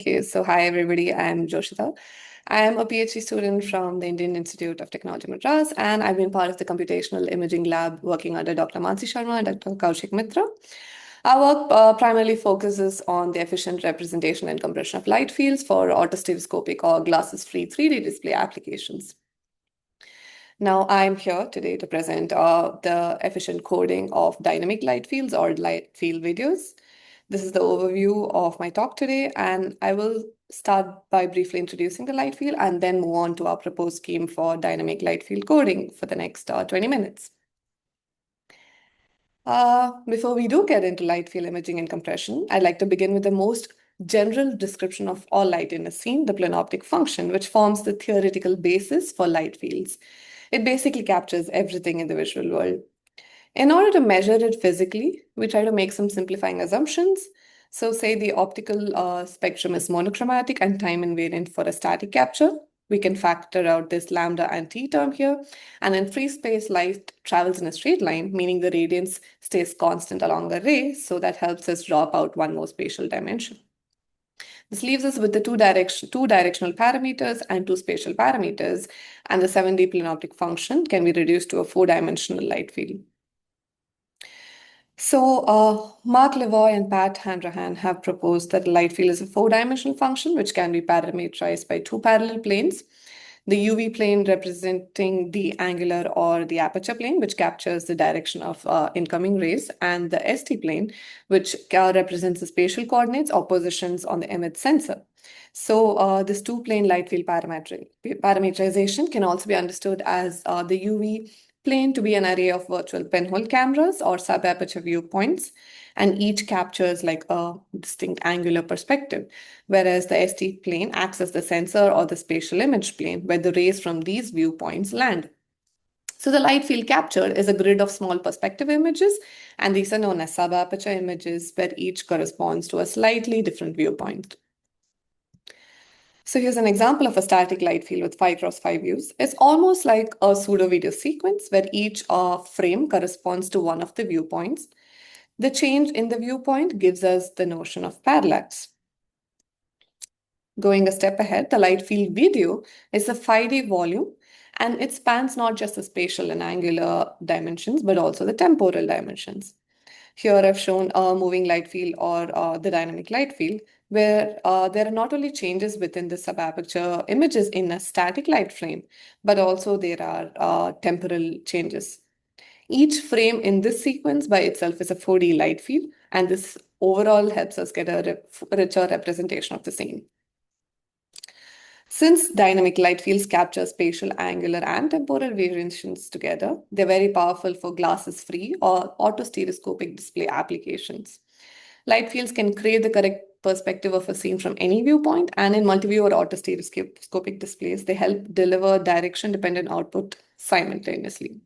Okay, so hi everybody, I'm Joshitha. I am a PhD student from the Indian Institute of Technology Madras, and I've been part of the computational imaging lab working under Dr. Mansi Sharma and Dr. Kaushik Mitra. Our work primarily focuses on the efficient representation and compression of light fields for autostereoscopic or glasses-free 3D display applications. Now, I'm here today to present the efficient coding of dynamic light fields or light field videos. This is the overview of my talk today, and I will start by briefly introducing the light field and then move on to our proposed scheme for dynamic light field coding for the next 20 minutes. Before we do get into light field imaging and compression, I'd like to begin with the most general description of all light in a scene, the planoptic function, which forms the theoretical basis for light fields. It basically captures everything in the visual world. In order to measure it physically, we try to make some simplifying assumptions. So say the optical spectrum is monochromatic and time invariant for a static capture. We can factor out this lambda and t term here. And in free space, light travels in a straight line, meaning the radiance stays constant along a ray. So that helps us drop out one more spatial dimension. This leaves us with the two directional parameters and two spatial parameters, and the 7D planoptic function can be reduced to a 4-dimensional light field. So Mark Levoy and Pat Hanrahan have proposed that light field is a 4-dimensional function which can be parameterized by two parallel planes. The UV plane representing the angular or the aperture plane, which captures the direction of incoming rays, and the ST plane, which represents the spatial coordinates or positions on the image sensor. So this two-plane light field parameterization can also be understood as the UV plane to be an array of virtual pinhole cameras or subaperture viewpoints, and each captures like a distinct angular perspective, whereas the ST plane acts as the sensor or the spatial image plane where the rays from these viewpoints land. So the light field captured is a grid of small perspective images, and these are known as subaperture images where each corresponds to a slightly different viewpoint. So here's an example of a static light field with 5x5 views. It's almost like a pseudo video sequence where each frame corresponds to one of the viewpoints. The change in the viewpoint gives us the notion of parallax. Going a step ahead, the light field video is a 5D volume, and it spans not just the spatial and angular dimensions, but also the temporal dimensions. Here I've shown a moving light field or the dynamic light field, where there are not only changes within the subaperture images in a static light frame, but also there are temporal changes. Each frame in this sequence by itself is a 4D light field, and this overall helps us get a richer representation of the scene. Since dynamic light fields capture spatial, angular, and temporal variations together, they're very powerful for glasses-free or autostereoscopic display applications. Light fields can create the correct perspective of a scene from any viewpoint, and in multi-view or autostereoscopic displays, they help deliver direction-dependent output simultaneously.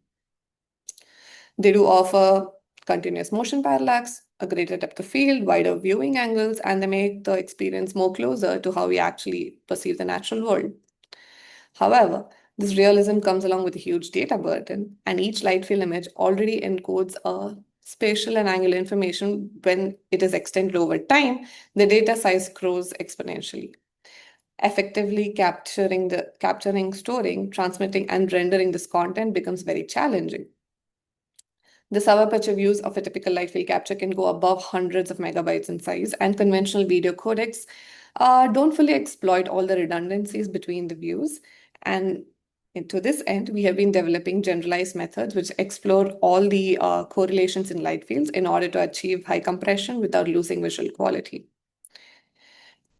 They do offer continuous motion parallax, a greater depth of field, wider viewing angles, and they make the experience more closer to how we actually perceive the natural world. However, this realism comes along with a huge data burden, and each light field image already encodes a spatial and angular information. When it is extended over time, the data size grows exponentially. Effectively capturing, storing, transmitting, and rendering this content becomes very challenging. The subaperture views of a typical light field capture can go above hundreds of megabytes in size, and conventional video codecs don't fully exploit all the redundancies between the views. And to this end, we have been developing generalized methods which explore all the correlations in light fields in order to achieve high compression without losing visual quality.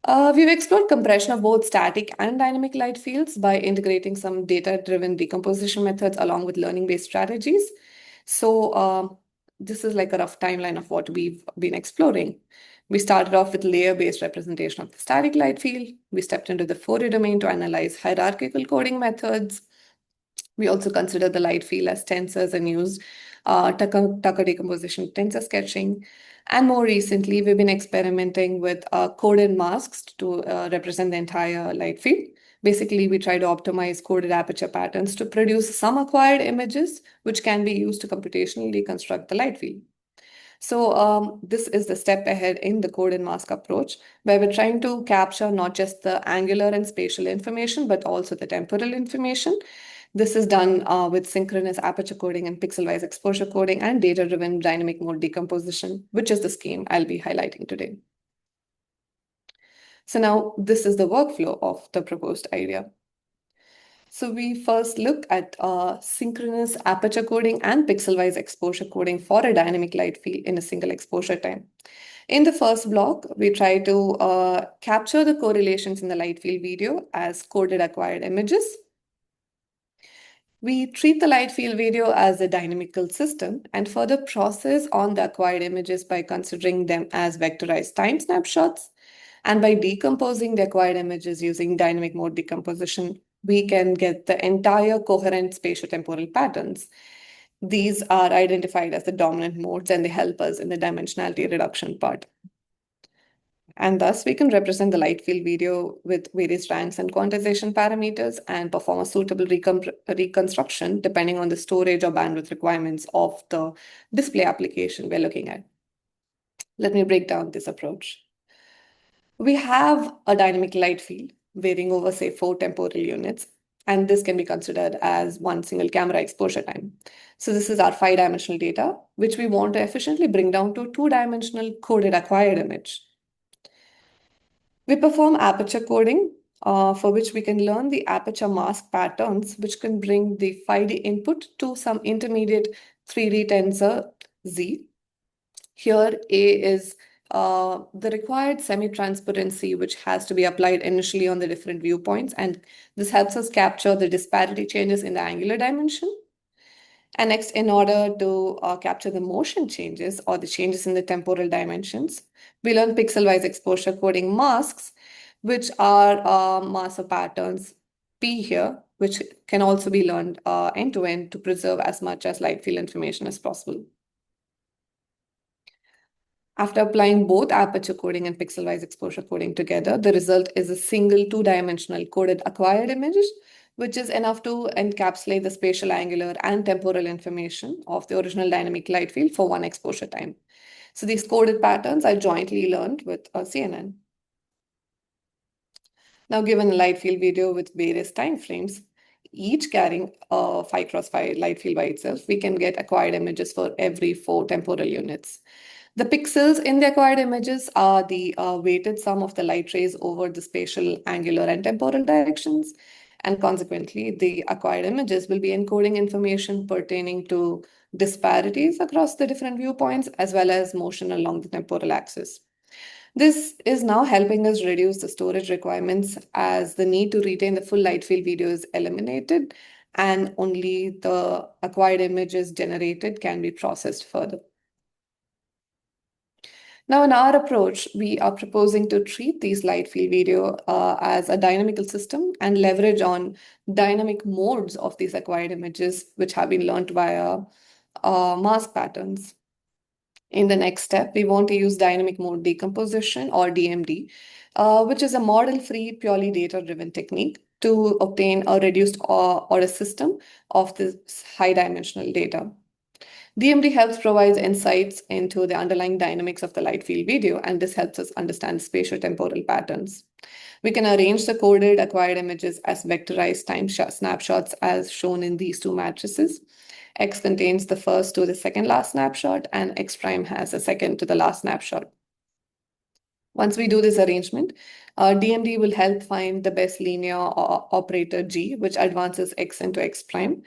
We've explored compression of both static and dynamic light fields by integrating some data-driven decomposition methods along with learning-based strategies. So this is like a rough timeline of what we've been exploring. We started off with layer-based representation of the static light field. We stepped into the Fourier domain to analyze hierarchical coding methods. We also considered the light field as tensors and used Tucker decomposition tensor sketching. And more recently, we've been experimenting with coded masks to represent the entire light field. Basically, we try to optimize coded aperture patterns to produce some acquired images, which can be used to computationally reconstruct the light field. So this is the step ahead in the code and mask approach, where we're trying to capture not just the angular and spatial information, but also the temporal information. This is done with synchronous aperture coding and pixel-wise exposure coding and data-driven dynamic mode decomposition, which is the scheme I'll be highlighting today. So now this is the workflow of the proposed idea. So we first look at synchronous aperture coding and pixel-wise exposure coding for a dynamic light field in a single exposure time. In the first block, we try to capture the correlations in the light field video as coded acquired images. We treat the light field video as a dynamical system and further process on the acquired images by considering them as vectorized time snapshots. And by decomposing the acquired images using dynamic mode decomposition, we can get the entire coherent spatiotemporal patterns. These are identified as the dominant modes and they help us in the dimensionality reduction part. And thus, we can represent the light field video with various ranks and quantization parameters and perform a suitable reconstruction depending on the storage or bandwidth requirements of the display application we're looking at. Let me break down this approach. We have a dynamic light field varying over, say, 4 temporal units, and this can be considered as one single camera exposure time. So this is our 5-dimensional data, which we want to efficiently bring down to 2-dimensional coded acquired image. We perform aperture coding, for which we can learn the aperture mask patterns, which can bring the 5D input to some intermediate 3D tensor Z. Here, A is the required semi-transparency, which has to be applied initially on the different viewpoints, and this helps us capture the disparity changes in the angular dimension. And next, in order to capture the motion changes or the changes in the temporal dimensions, we learn pixel-wise exposure coding masks, which are master patterns P here, which can also be learned end-to-end to preserve as much as light field information as possible. After applying both aperture coding and pixel-wise exposure coding together, the result is a single 2-dimensional coded acquired image, which is enough to encapsulate the spatial, angular, and temporal information of the original dynamic light field for one exposure time. So these coded patterns are jointly learned with a CNN. Now, given a light field video with various time frames, each carrying a 5x5 light field by itself, we can get acquired images for every 4 temporal units. The pixels in the acquired images are the weighted sum of the light rays over the spatial, angular, and temporal directions. And consequently, the acquired images will be encoding information pertaining to disparities across the different viewpoints, as well as motion along the temporal axis. This is now helping us reduce the storage requirements as the need to retain the full light field video is eliminated, and only the acquired images generated can be processed further. Now, in our approach, we are proposing to treat these light field video as a dynamical system and leverage on dynamic modes of these acquired images, which have been learned via mask patterns. In the next step, we want to use dynamic mode decomposition or DMD, which is a model-free, purely data-driven technique to obtain a reduced order system of this high-dimensional data. DMD helps provide insights into the underlying dynamics of the light field video, and this helps us understand spatial-temporal patterns. We can arrange the coded acquired images as vectorized time snapshots as shown in these two matrices. X contains the first to the second last snapshot, and X prime has a second to the last snapshot. Once we do this arrangement, DMD will help find the best linear operator G, which advances X into X prime.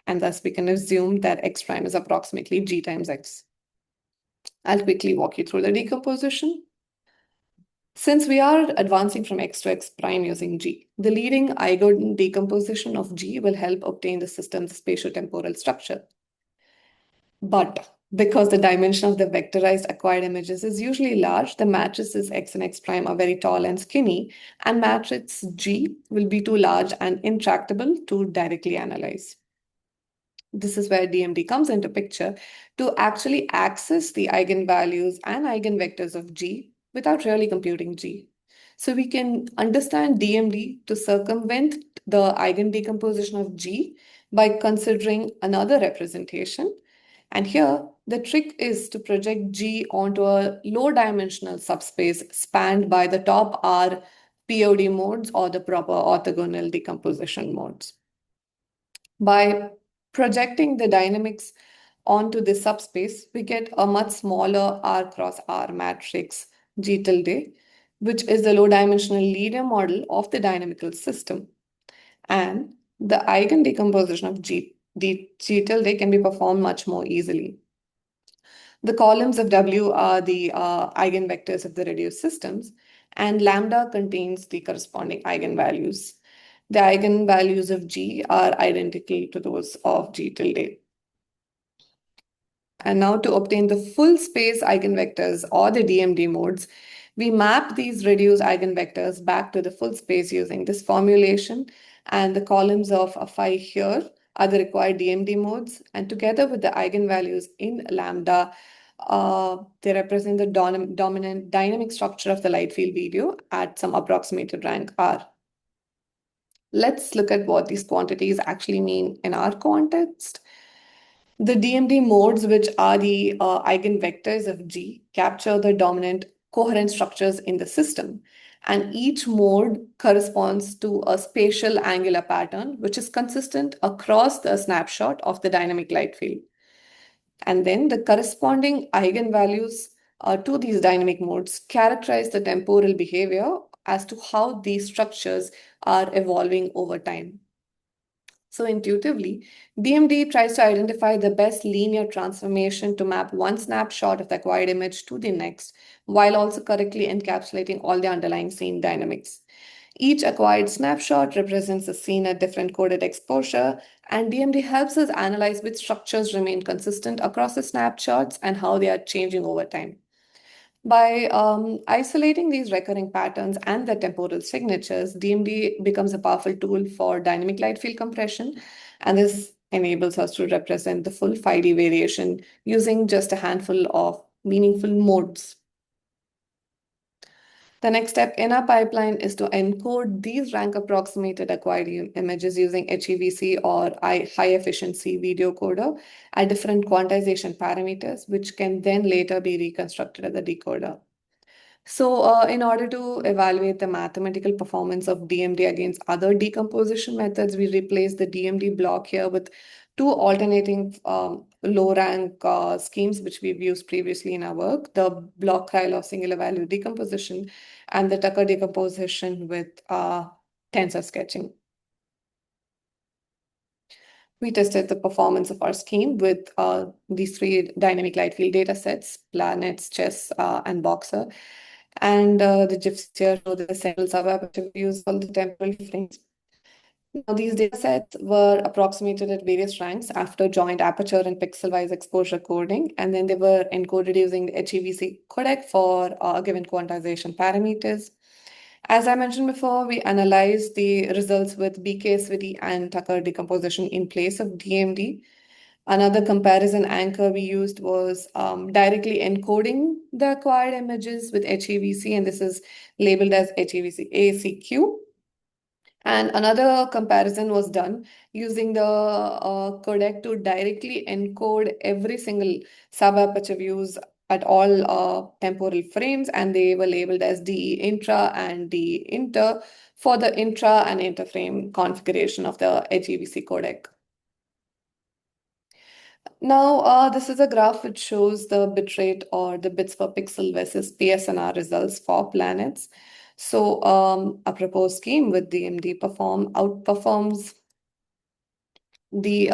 And thus we can assume that X prime is approximately G times X. I'll quickly walk you through the decomposition. Since we are advancing from X to X prime using G, the leading eigen decomposition of G will help obtain the system's spatiotemporal structure. But because the dimension of the vectorized acquired images is usually large, the matrices X and X prime are very tall and skinny, and matrix G will be too large and intractable to directly analyze. This is where DMD comes into picture to actually access the eigenvalues and eigenvectors of G without really computing G. So we can understand DMD to circumvent the eigendecomposition of G by considering another representation, And here, the trick is to project G onto a low-dimensional subspace spanned by the top R POD modes or the proper orthogonal decomposition modes. By projecting the dynamics onto this subspace, we get a much smaller R cross R matrix G tilde, which is the low-dimensional linear model of the dynamical system. And the eigen decomposition of G tilde can be performed much more easily. The columns of W are the eigenvectors of the reduced systems, and lambda contains the corresponding eigenvalues. The eigenvalues of G are identical to those of G tilde. And now to obtain the full space eigenvectors or the DMD modes, we map these reduced eigenvectors back to the full space using this formulation, and the columns of phi here are the required DMD modes, and together with the eigenvalues in lambda, they represent the dominant dynamic structure of the light field video at some approximated rank R. Let's look at what these quantities actually mean in our context. The DMD modes, which are the eigenvectors of G, capture the dominant coherent structures in the system. And each mode corresponds to a spatial angular pattern, which is consistent across the snapshot of the dynamic light field. And then the corresponding eigenvalues to these dynamic modes characterize the temporal behavior as to how these structures are evolving over time. So intuitively, DMD tries to identify the best linear transformation to map one snapshot of the acquired image to the next, while also correctly encapsulating all the underlying scene dynamics. Each acquired snapshot represents a scene at different coded exposure, and DMD helps us analyze which structures remain consistent across the snapshots and how they are changing over time. By isolating these recurring patterns and their temporal signatures, DMD becomes a powerful tool for dynamic light field compression, and this enables us to represent the full 5D variation using just a handful of meaningful modes. The next step in our pipeline is to encode these rank approximated acquired images using HEVC or high efficiency video coder at different quantization parameters, which can then later be reconstructed as a decoder. So in order to evaluate the mathematical performance of DMD against other decomposition methods, we replace the DMD block here with two alternating low rank schemes, which we've used previously in our work, the block-Krylov singular value decomposition and the Tucker decomposition with tensor sketching. We tested the performance of our scheme with these three dynamic light field data sets, planets, chess, and boxer. And the GIFs here show the central subaperture views of the temporal frames. Now, these data sets were approximated at various ranks after joint aperture and pixel-wise exposure coding, and then they were encoded using the HEVC codec for given quantization parameters. As I mentioned before, we analyzed the results with BKSVD and Tucker decomposition in place of DMD. Another comparison anchor we used was directly encoding the acquired images with HEVC, and this is labeled as HEVC ACQ. And another comparison was done using the codec to directly encode every single subaperture views at all temporal frames, and they were labeled as DE intra and DE inter for the intra and interframe configuration of the HEVC codec. Now, this is a graph which shows the bitrate or the bits per pixel versus PSNR results for planets. So a proposed scheme with DMD outperforms the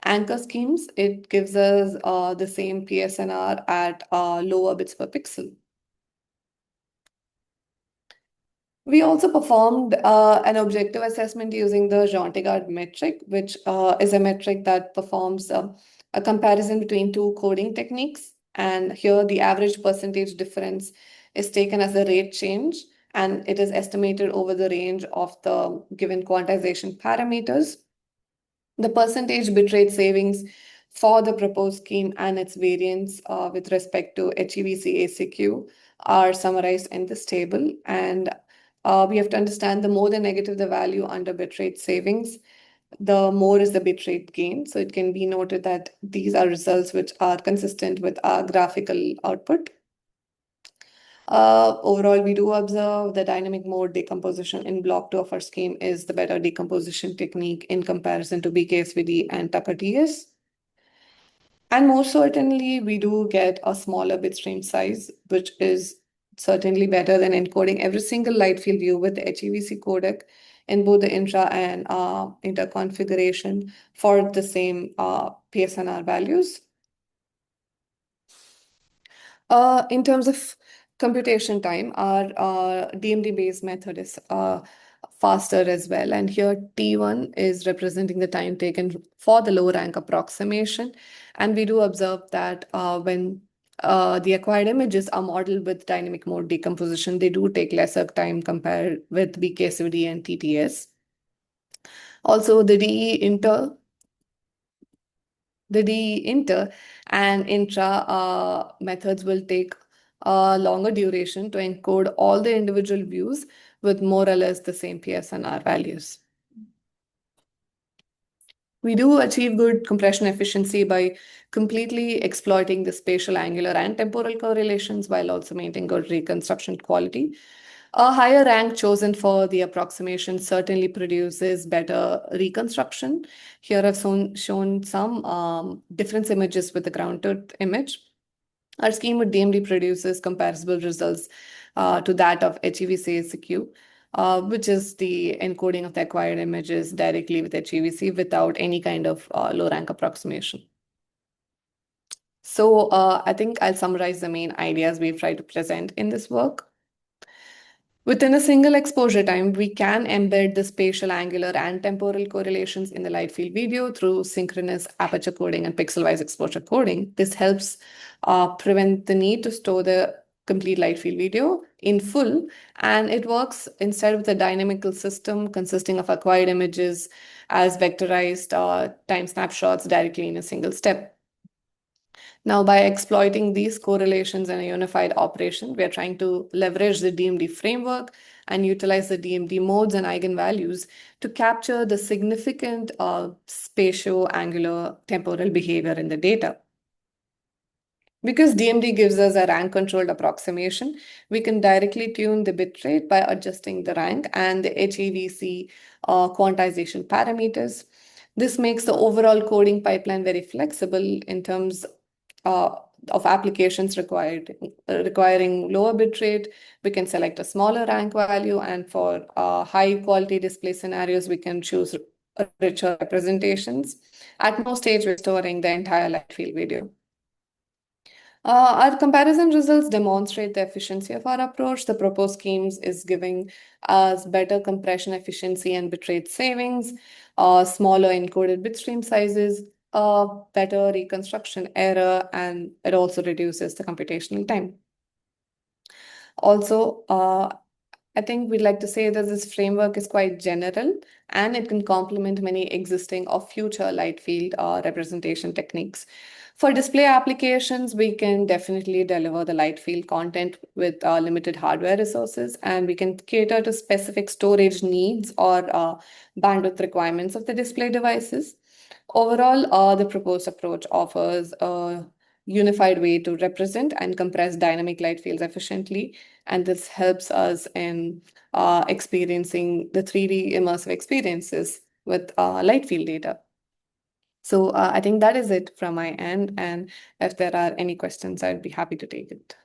anchor schemes. It gives us the same PSNR at lower bits per pixel. We also performed an objective assessment using the Jontigard metric, which is a metric that performs a comparison between two coding techniques. And here the average percentage difference is taken as a rate change, and it is estimated over the range of the given quantization parameters. The percentage bitrate savings for the proposed scheme and its variance with respect to HEVC ACQ are summarized in this table. And we have to understand the more the negative the value under bitrate savings, the more is the bitrate gain. So it can be noted that these are results which are consistent with our graphical output. Overall, we do observe the dynamic mode decomposition in block 2 of our scheme is the better decomposition technique in comparison to BKSVD and Tucker TS. And more certainly, we do get a smaller bitstream size, which is certainly better than encoding every single light field view with the HEVC codec in both the intra and inter configuration for the same PSNR values. In terms of computation time, our DMD-based method is faster as well. And here T1 is representing the time taken for the low rank approximation. And we do observe that when the acquired images are modeled with dynamic mode decomposition, they do take lesser time compared with BKSVD and TTS. Also, the DE inter and intra methods will take a longer duration to encode all the individual views with more or less the same PSNR values. We do achieve good compression efficiency by completely exploiting the spatial, angular, and temporal correlations while also maintaining good reconstruction quality. A higher rank chosen for the approximation certainly produces better reconstruction. Here I've shown some difference images with the ground truth image. Our scheme with DMD produces comparable results to that of HEVC-SQ, which is the encoding of the acquired images directly with HEVC without any kind of low rank approximation. So I think I'll summarize the main ideas we've tried to present in this work. Within a single exposure time, we can embed the spatial, angular, and temporal correlations in the light field video through synchronous aperture coding and pixel-wise exposure coding. This helps prevent the need to store the complete light field video in full, and it works instead with a dynamical system consisting of acquired images as vectorized time snapshots directly in a single step. Now, by exploiting these correlations in a unified operation, we are trying to leverage the DMD framework and utilize the DMD modes and eigenvalues to capture the significant spatio-angular temporal behavior in the data. Because DMD gives us a rank-controlled approximation, we can directly tune the bitrate by adjusting the rank and the HEVC quantization parameters. This makes the overall coding pipeline very flexible in terms of applications requiring lower bitrate. We can select a smaller rank value, and for high quality display scenarios, we can choose richer representations. At no stage, we're storing the entire light field video. Our comparison results demonstrate the efficiency of our approach. The proposed schemes is giving us better compression efficiency and bitrate savings, smaller encoded bitstream sizes, better reconstruction error, and it also reduces the computational time. Also, I think we'd like to say that this framework is quite general and it can complement many existing or future light field representation techniques. For display applications, we can definitely deliver the light field content with limited hardware resources, and we can cater to specific storage needs or bandwidth requirements of the display devices. Overall, the proposed approach offers a unified way to represent and compress dynamic light fields efficiently, and this helps us in experiencing the 3D immersive experiences with light field data. So I think that is it from my end, and if there are any questions, I'd be happy to take it.